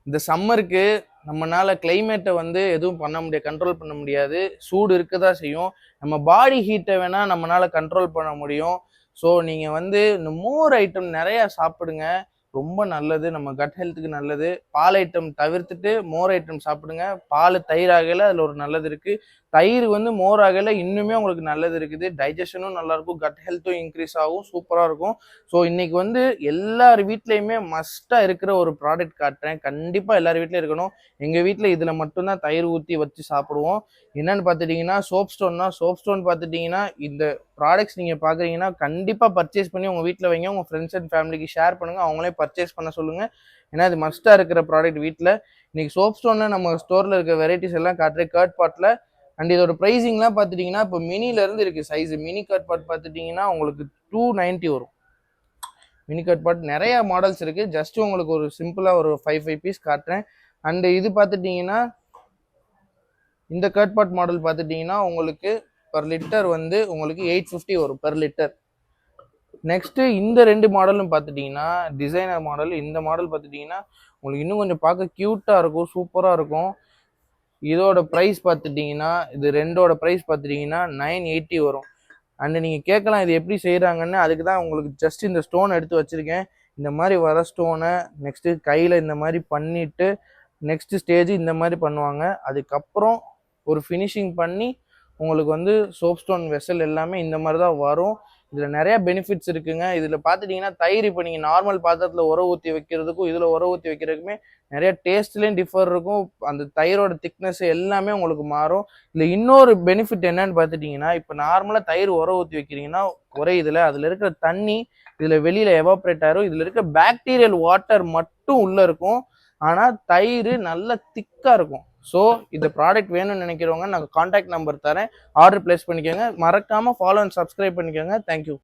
இந்த சம்மருக்கு நம்மனால கிளைமேட்டை வந்து எதுவும் பண்ண முடியாது, கண்ட்ரோல் பண்ண முடியாது. சூடு இருக்கதான் செய்யும். நம்ம பாடி ஹீட்டை வேணா நம்மளால கண்ட்ரோல் பண்ண முடியும். ஸோ நீங்கள் வந்து இந்த மோர் ஐட்டம் நிறையா சாப்பிடுங்க. ரொம்ப நல்லது, நம்ம கட் ஹெல்த்துக்கு நல்லது. பால் ஐட்டம் தவிர்த்துட்டு மோர் ஐட்டம் சாப்பிடுங்க. பால் தயிர் ஆகல அதில் ஒரு நல்லது இருக்குது. தயிர் வந்து மோர் ஆகல இன்னுமே உங்களுக்கு நல்லது இருக்குது. டைஜஷனும் நல்லாயிருக்கும், கட் ஹெல்த்தும் இன்க்ரீஸ் ஆகும், சூப்பராக இருக்கும். ஸோ இன்னைக்கு வந்து எல்லார் வீட்லேயுமே மஸ்ட்டாக இருக்கிற ஒரு ப்ராடக்ட் காட்டுறேன். கண்டிப்பாக எல்லார் வீட்லேயும் இருக்கணும். எங்கள் வீட்டில் இதில் மட்டும்தான் தயிர் ஊற்றி வச்சு சாப்பிடுவோம். என்னன்னு பார்த்துட்டிங்கன்னா சோப் ஸ்டோன் தான். சோப் ஸ்டோன் பார்த்துட்டிங்கன்னா இந்த ப்ராடக்ட்ஸ் நீங்கள் பார்க்குறீங்கன்னா கண்டிப்பாக பர்ச்சேஸ் பண்ணி உங்கள் வீட்டில் வைங்க. உங்கள் ஃப்ரெண்ட்ஸ் அண்ட் ஃபேமிலிக்கு ஷேர் பண்ணுங்கள், அவங்களே பர்ச்சேஸ் பண்ண சொல்லுங்கள். ஏன்னா இது மஸ்ட்டாக இருக்கிற ப்ராடக்ட் வீட்டில். இன்றைக்கி சோப் ஸ்டோனில் நம்ம ஸ்டோரில் இருக்க வெரைட்டிஸ் எல்லாம் காட்டுறேன் கர்ட் பாட்டில். அண்ட் இதோட ப்ரைஸிங்லாம் பார்த்துட்டிங்கன்னா இப்போ மினிலேருந்து இருக்குது சைஸு. மினி கர்ட் பாட் பார்த்துட்டிங்கன்னா உங்களுக்கு 290 வரும். மினி கட் பாட் நிறைய மாடல்ஸ் இருக்குது. ஜஸ்ட் உங்களுக்கு ஒரு சிம்பிளாக ஒரு 5 பீஸ் காட்டுறேன். அண்டு இது பார்த்துட்டிங்கன்னா இந்த கட் பாட் மாடல் பார்த்துட்டிங்கன்னா உங்களுக்கு பர் லிட்டர் வந்து உங்களுக்கு 850 வரும் பர் லிட்டர். நெக்ஸ்ட்டு இந்த 2 மாடலும் பார்த்துட்டிங்கன்னா டிசைனர் மாடல். இந்த மாடல் பார்த்துட்டிங்கன்னா உங்களுக்கு இன்னும் கொஞ்சம் பார்க்க க்யூட்டாக இருக்கும், சூப்பராக இருக்கும். இதோட ப்ரைஸ் பார்த்துட்டிங்கன்னா இது ரெண்டோட ப்ரைஸ் பார்த்துட்டிங்கன்னா 980 வரும். அண்டு நீங்கள் கேட்கலாம் இது எப்படி செய்கிறாங்கன்னு. அதுக்கு தான் உங்களுக்கு ஜஸ்ட் இந்த ஸ்டோன் எடுத்து வச்சுருக்கேன். இந்த மாதிரி வர ஸ்டோனை நெக்ஸ்ட்டு கையில் இந்த மாதிரி பண்ணிவிட்டு நெக்ஸ்ட்டு ஸ்டேஜ் இந்த மாதிரி பண்ணுவாங்க. அதுக்கப்புறம் ஒரு ஃபினிஷிங் பண்ணி உங்களுக்கு வந்து சோப் ஸ்டோன் வெசல் எல்லாமே இந்த மாதிரி தான் வரும். இதில் நிறையா பெனிஃபிட்ஸ் இருக்குங்க. இதில் பார்த்துட்டிங்கன்னா தயிர் இப்போ நீங்கள் நார்மல் பாத்திரத்தில் உர ஊற்றி வைக்கிறதுக்கும் இதில் உர ஊற்றி வைக்கிறதுக்குமே நிறைய டேஸ்ட்லேயும் டிஃபர் இருக்கும். அந்த தயிரோட திக்னஸ் எல்லாமே உங்களுக்கு மாறும். இல்லை இன்னொரு பெனிஃபிட் என்னன்னு பார்த்துட்டிங்கன்னா இப்போ நார்மலாக தயிர் உர ஊற்றி வைக்கிறீங்கன்னா உரையுதில் அதில் இருக்கிற தண்ணி இதில் வெளியில் எவாப்ரேட் ஆகிரும். இதில் இருக்க பாக்டீரியல் வாட்டர் மட்டும் உள்ளே இருக்கும். ஆனால் தயிர் நல்ல திக்காக இருக்கும். ஸோ இந்த ப்ராடக்ட் வேணும்னு நினைக்கிறவங்க நாங்கள் காண்டாக்ட் நம்பர் தரேன், ஆர்டர் பிளேஸ் பண்ணிக்கோங்க. மறக்காமல் ஃபாலோ அண்ட் சப்ஸ்கிரைப் பண்ணிக்கோங்க. தேங்க்யூ.